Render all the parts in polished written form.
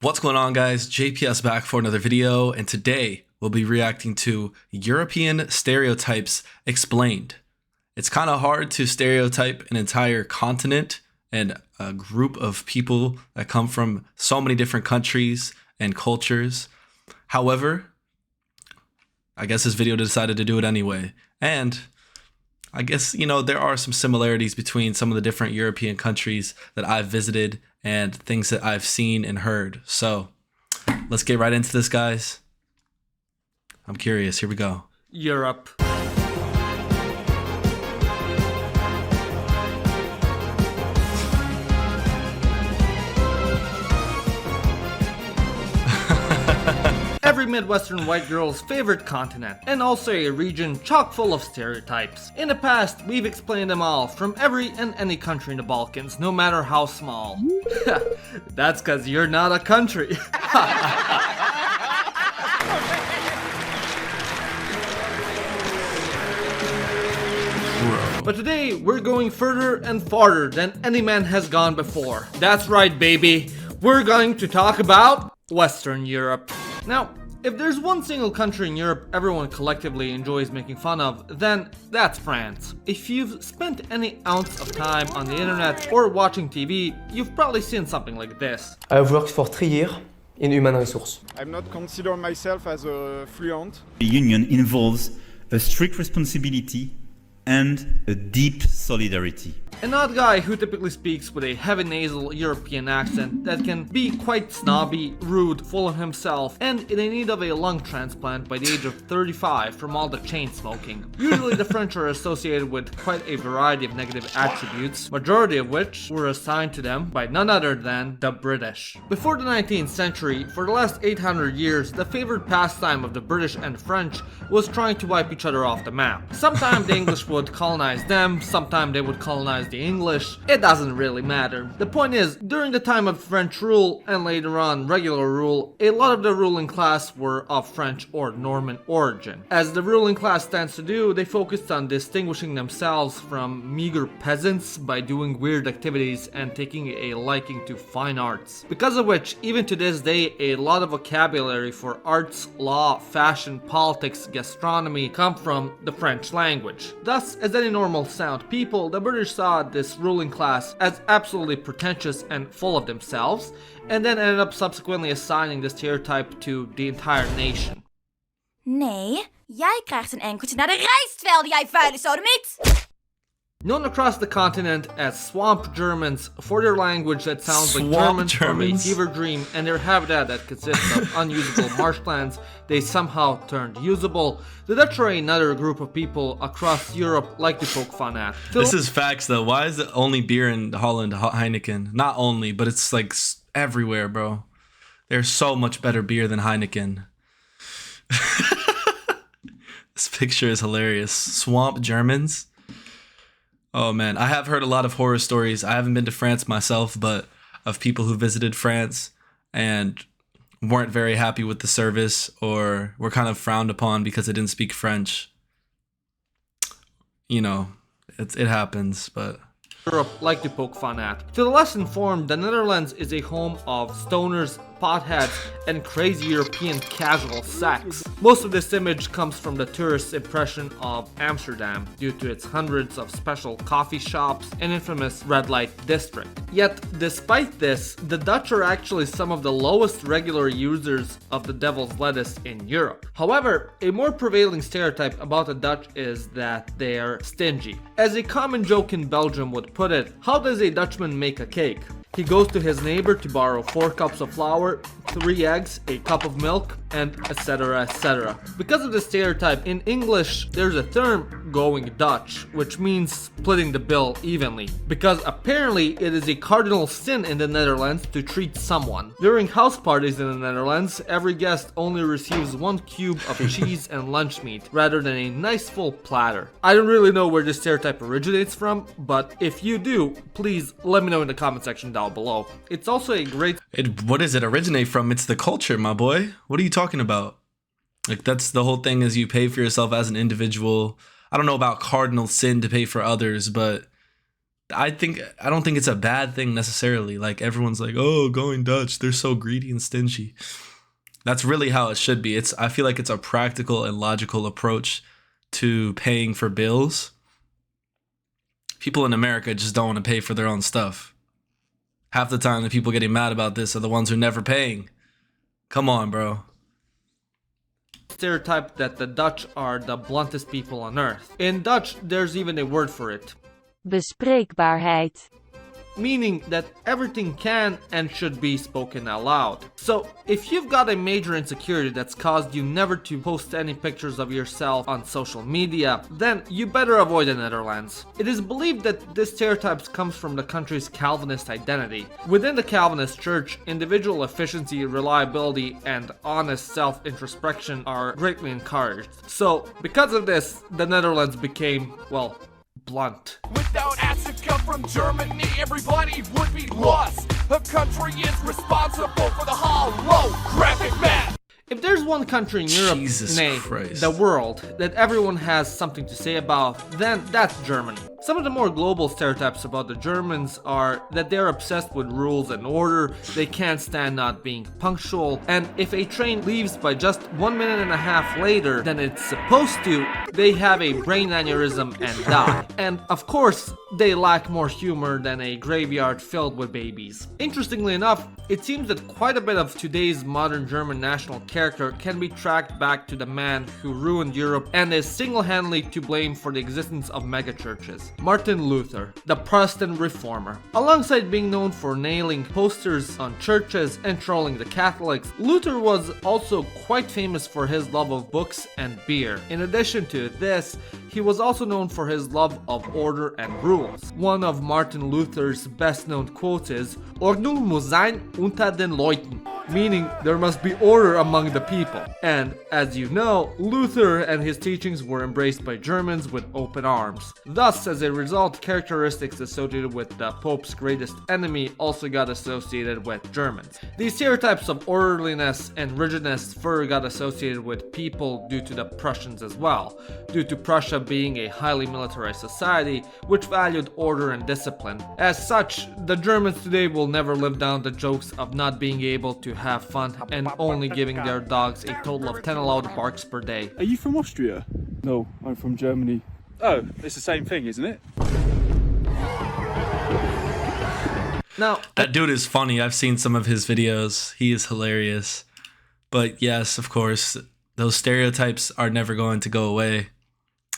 What's going on, guys? JPS back for another video, and today we'll be reacting to European stereotypes explained. It's kind of hard to stereotype an entire continent and a group of people that come from so many different countries and cultures. However, I guess this video decided to do it anyway. And I guess, there are some similarities between some of the different European countries that I've visited and things that I've seen and heard. So let's get right into this, guys. I'm curious. Here we go. Europe. Every Midwestern white girl's favorite continent, and also a region chock full of stereotypes. In the past, we've explained them all, from every and any country in the Balkans, no matter how small. That's cause you're not a country. But today, we're going further and farther than any man has gone before. That's right, baby. We're going to talk about Western Europe. Now, if there's one single country in Europe everyone collectively enjoys making fun of, then that's France. If you've spent any ounce of time on the internet or watching TV, you've probably seen something like this. I have worked for 3 years in human resource. I'm not consider myself as a fluent. The union involves a strict responsibility and a deep solidarity. An odd guy who typically speaks with a heavy nasal European accent that can be quite snobby, rude, full of himself, and in need of a lung transplant by the age of 35 from all the chain smoking. Usually the French are associated with quite a variety of negative attributes, majority of which were assigned to them by none other than the British. Before the 19th century, for the last 800 years, the favorite pastime of the British and French was trying to wipe each other off the map. Sometimes the English would colonize them, sometimes they would colonize the English. It doesn't really matter. The point is, during the time of French rule and later on regular rule, a lot of the ruling class were of French or Norman origin. As the ruling class tends to do, they focused on distinguishing themselves from meager peasants by doing weird activities and taking a liking to fine arts. Because of which, even to this day, a lot of vocabulary for arts, law, fashion, politics, gastronomy come from the French language. Thus, as any normal sound people, the British saw this ruling class as absolutely pretentious and full of themselves, and then ended up subsequently assigning the stereotype to the entire nation. Nee, jij krijgt een enkeltje naar de rijstvelden, jij vuile sodomiet! Known across the continent as Swamp Germans for their language that sounds like Swamp German from a Germans. fever dream, and their habitat that consists of unusable marshlands they somehow turned usable, the Dutch are another group of people across Europe like to poke fun at. This is facts, though. Why is the only beer in Holland Heineken? Not only, but it's like everywhere, bro. There's so much better beer than Heineken. This picture is hilarious. Swamp Germans. Oh man, I have heard a lot of horror stories. I haven't been to France myself, but of people who visited France and weren't very happy with the service or were kind of frowned upon because they didn't speak French. It happens, but Europe like to poke fun at. To the less informed, the Netherlands is a home of stoners, potheads, and crazy European casual sex. Most of this image comes from the tourist's impression of Amsterdam due to its hundreds of special coffee shops and infamous red light district. Yet, despite this, the Dutch are actually some of the lowest regular users of the devil's lettuce in Europe. However, a more prevailing stereotype about the Dutch is that they are stingy. As a common joke in Belgium would put it, how does a Dutchman make a cake? He goes to his neighbor to borrow 4 cups of flour, 3 eggs, a cup of milk, and etc, etc. Because of the stereotype, in English there's a term going Dutch, which means splitting the bill evenly, because apparently it is a cardinal sin in the Netherlands to treat someone. During house parties in the Netherlands, every guest only receives 1 cube of cheese and lunch meat, rather than a nice full platter. I don't really know where this stereotype originates from, but if you do, please let me know in the comment section down below. It's also a great... what does it originate from? It's the culture, my boy. What are you talking about? Like, that's the whole thing, is you pay for yourself as an individual. I don't know about cardinal sin to pay for others, but I don't think it's a bad thing necessarily. Like everyone's like, oh, going Dutch, they're so greedy and stingy. That's really how it should be. I feel like it's a practical and logical approach to paying for bills. People in America just don't want to pay for their own stuff. Half the time the people getting mad about this are the ones who are never paying. Come on, bro. Stereotype that the Dutch are the bluntest people on earth. In Dutch, there's even a word for it. Bespreekbaarheid. Meaning that everything can and should be spoken out loud. So, if you've got a major insecurity that's caused you never to post any pictures of yourself on social media, then you better avoid the Netherlands. It is believed that this stereotype comes from the country's Calvinist identity. Within the Calvinist church, individual efficiency, reliability, and honest self-introspection are greatly encouraged. So, because of this, the Netherlands became, well, blunt. Without acid come from Germany, everybody would be lost. The country is responsible for the holographic man. If there's one country in Europe, the world, that everyone has something to say about, then that's Germany. Some of the more global stereotypes about the Germans are that they're obsessed with rules and order, they can't stand not being punctual, and if a train leaves by just 1.5 minutes later than it's supposed to, they have a brain aneurysm and die. And of course, they lack more humor than a graveyard filled with babies. Interestingly enough, it seems that quite a bit of today's modern German national character can be tracked back to the man who ruined Europe and is single-handedly to blame for the existence of megachurches. Martin Luther, the Protestant reformer. Alongside being known for nailing posters on churches and trolling the Catholics, Luther was also quite famous for his love of books and beer. In addition to this, he was also known for his love of order and rules. One of Martin Luther's best-known quotes is, "Ordnung muss sein unter den Leuten," meaning there must be order among the people. And as you know, Luther and his teachings were embraced by Germans with open arms. Thus, as a result, characteristics associated with the Pope's greatest enemy also got associated with Germans. These stereotypes of orderliness and rigidness further got associated with people due to the Prussians as well, due to Prussia being a highly militarized society which valued order and discipline. As such, the Germans today will never live down the jokes of not being able to have fun and only giving their dogs a total of 10 allowed barks per day. Are you from Austria? No, I'm from Germany. Oh, it's the same thing, isn't it? Now, that dude is funny. I've seen some of his videos. He is hilarious. But yes, of course, those stereotypes are never going to go away.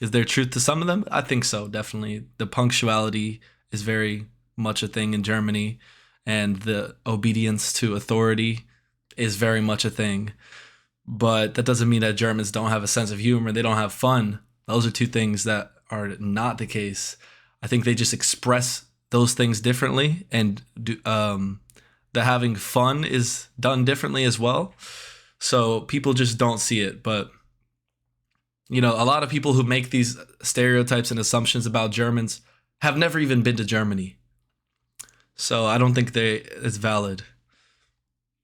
Is there truth to some of them? I think so, definitely. The punctuality is very much a thing in Germany, and the obedience to authority is very much a thing. But that doesn't mean that Germans don't have a sense of humor, they don't have fun. Those are two things that are not the case. I think they just express those things differently, and the having fun is done differently as well. So people just don't see it. But you know, a lot of people who make these stereotypes and assumptions about Germans have never even been to Germany. So I don't think it's valid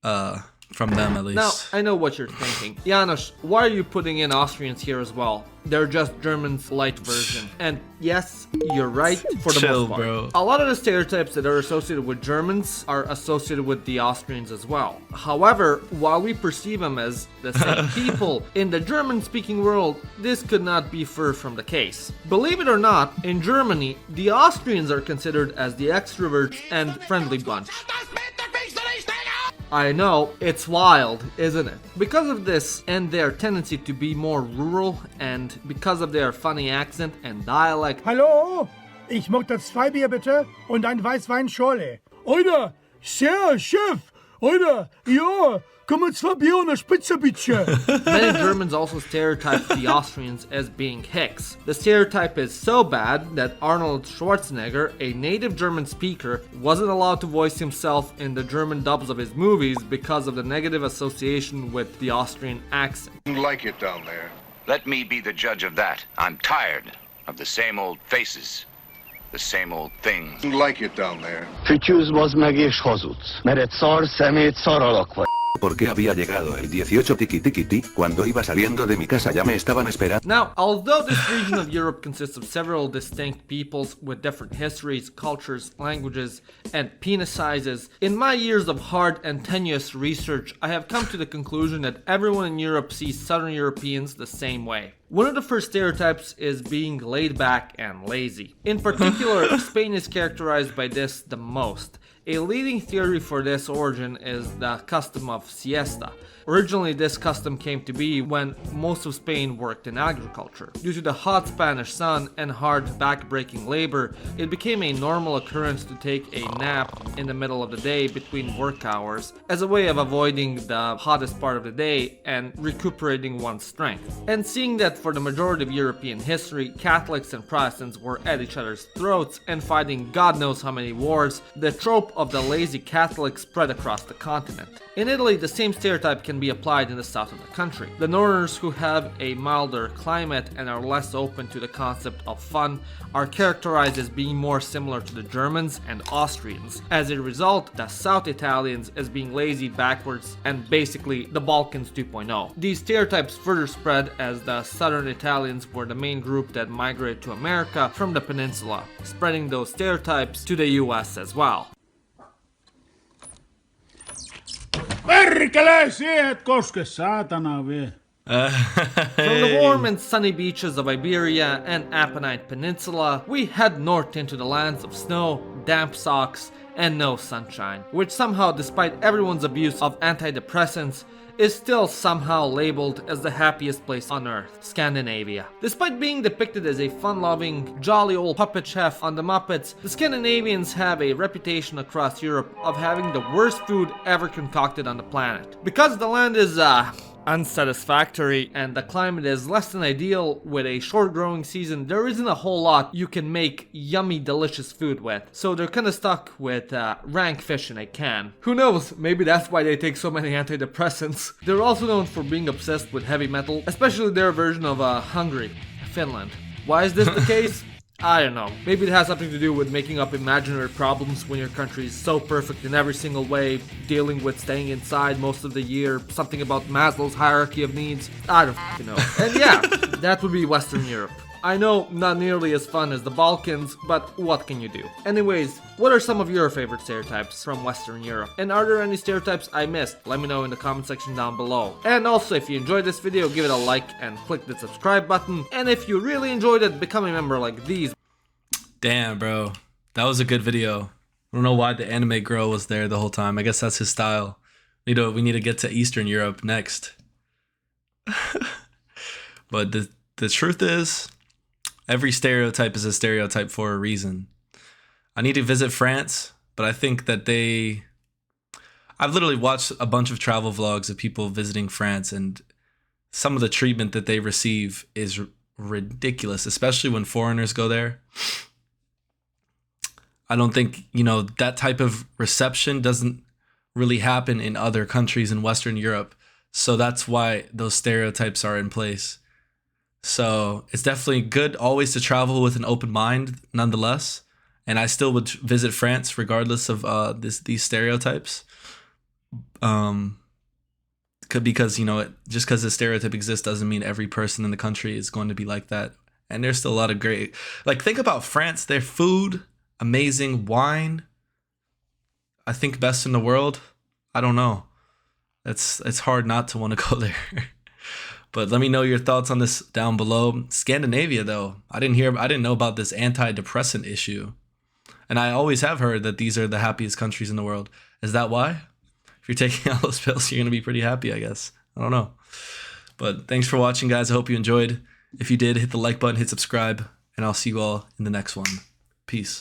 from them, at least. Now, I know what you're thinking. Janos, why are you putting in Austrians here as well? They're just Germans' light version. And yes, you're right for the Chill, most part. bro. A lot of the stereotypes that are associated with Germans are associated with the Austrians as well. However, while we perceive them as the same people, in the German-speaking world, this could not be further from the case. Believe it or not, in Germany, the Austrians are considered as the extroverts and friendly bunch. I know, it's wild, isn't it? Because of this and their tendency to be more rural, and because of their funny accent and dialect. Hallo? Ich mag das 2 Bier bitte und ein Weißwein Schorle. Oder, sehr Chef. Oder, ja, komm mit 2 Bier und eine Spitze bitte. Many Germans also stereotype the Austrians as being hicks. The stereotype is so bad that Arnold Schwarzenegger, a native German speaker, wasn't allowed to voice himself in the German dubs of his movies because of the negative association with the Austrian accent. Like it down there. Let me be the judge of that. I'm tired of the same old faces, the same old things. Like it down there. Fütyűz, bazd meg és hazudsz, mert egy szar szemét szar alak vagy. porque había llegado el 18 tiki cuando iba saliendo de mi casa ya me estaban esperando. Now, although this region of Europe consists of several distinct peoples with different histories, cultures, languages, and penis sizes, in my years of hard and tenuous research, I have come to the conclusion that everyone in Europe sees Southern Europeans the same way. One of the first stereotypes is being laid back and lazy. In particular, Spain is characterized by this the most. A leading theory for this origin is the custom of siesta. Originally, this custom came to be when most of Spain worked in agriculture. Due to the hot Spanish sun and hard back-breaking labor, it became a normal occurrence to take a nap in the middle of the day between work hours as a way of avoiding the hottest part of the day and recuperating one's strength. And seeing that for the majority of European history, Catholics and Protestants were at each other's throats and fighting God knows how many wars, the trope of the lazy Catholic spread across the continent. In Italy, the same stereotype can be applied in the south of the country. The northerners, who have a milder climate and are less open to the concept of fun, are characterized as being more similar to the Germans and Austrians. As a result, the South Italians as being lazy, backwards, and basically the Balkans 2.0. These stereotypes further spread as the Southern Italians were the main group that migrated to America from the peninsula, spreading those stereotypes to the US as well. Perkele, siet koske, saatana vie. From the warm and sunny beaches of Iberia and Apennine Peninsula, we head north into the lands of snow, damp socks, and no sunshine, which somehow, despite everyone's abuse of antidepressants, is still somehow labeled as the happiest place on earth, Scandinavia. Despite being depicted as a fun-loving, jolly old puppet chef on the Muppets, the Scandinavians have a reputation across Europe of having the worst food ever concocted on the planet. Because the land is, unsatisfactory and the climate is less than ideal with a short growing season, there isn't a whole lot you can make yummy delicious food with, so they're kinda stuck with rank fish in a can. Who knows, maybe that's why they take so many antidepressants. They're also known for being obsessed with heavy metal, especially their version of Hungary, Finland. Why is this the case? I don't know. Maybe it has something to do with making up imaginary problems when your country is so perfect in every single way, dealing with staying inside most of the year, something about Maslow's hierarchy of needs. I don't f***ing know. And yeah, that would be Western Europe. I know, not nearly as fun as the Balkans, but what can you do? Anyways, what are some of your favorite stereotypes from Western Europe? And are there any stereotypes I missed? Let me know in the comment section down below. And also, if you enjoyed this video, give it a like and click the subscribe button. And if you really enjoyed it, become a member like these. Damn, bro. That was a good video. I don't know why the anime girl was there the whole time. I guess that's his style. We need to get to Eastern Europe next. But the truth is, every stereotype is a stereotype for a reason. I need to visit France, but I think that I've literally watched a bunch of travel vlogs of people visiting France, and some of the treatment that they receive is ridiculous, especially when foreigners go there. I don't think, that type of reception doesn't really happen in other countries in Western Europe. So that's why those stereotypes are in place. So it's definitely good always to travel with an open mind nonetheless. And I still would visit France regardless of these stereotypes. Because, just because the stereotype exists doesn't mean every person in the country is going to be like that. And there's still a lot of great, think about France, their food, amazing wine. I think best in the world. I don't know. It's hard not to want to go there. But let me know your thoughts on this down below. Scandinavia, though, I didn't know about this antidepressant issue. And I always have heard that these are the happiest countries in the world. Is that why? If you're taking all those pills, you're going to be pretty happy, I guess. I don't know. But thanks for watching, guys. I hope you enjoyed. If you did, hit the like button, hit subscribe, and I'll see you all in the next one. Peace.